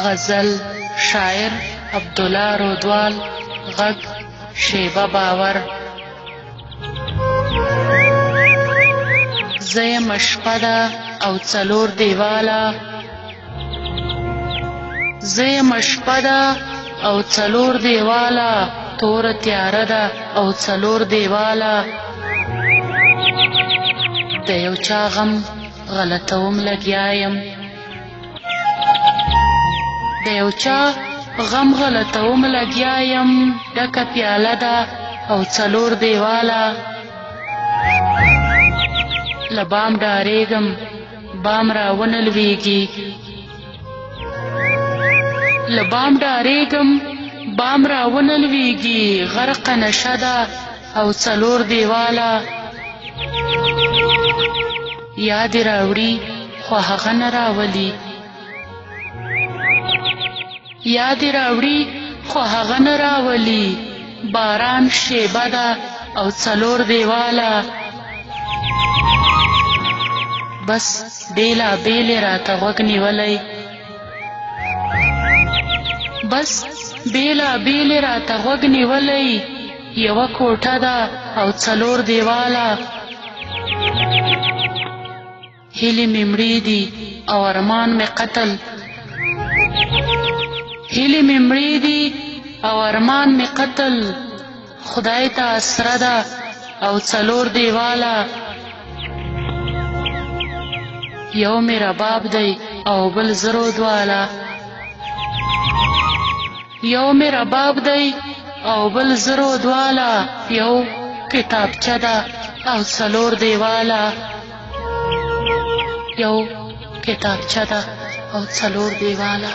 غزل شاعر عبدالله رودوال، غږ شیبه باور. زه یم شپه ده او څلور دیواله، زه یم شپه ده او څلور دیواله، توره تیاره ده او څلور دیواله. د یو چا غم غلطوم لګیا یم، د یو چا غم غلطوم لګیا یم. ډکه پیاله ده او څلور دیواله، له بام ډارېږم بام راونه لویږي، له بام ډارېږم بام راونه لویږي. غرقه نشه ده او څلور دیواله، یاد یې راوړي خو هغه نه راولي، یاد یې راوړي خو هغه نه راولي. باران شیبه ده او څلور دیواله، بس بیلا بیل یې راته غوږ نیولی، بس بیلا بیل یې راته غوږ نیولی. یوه کوټه ده او څلور دیواله، هیلې مې مړې دي او ارمان مې قتل، هیلې مې مړې دي او ارمان مې قتل. خدای ته اسره ده او څلور دیواله، یو مې رباب دی او بل زرو دواله، یو مې رباب دی او بل زرو دواله. یو کتابچه ده او څلور دیواله، یو کتابچه ده او څلور دیواله.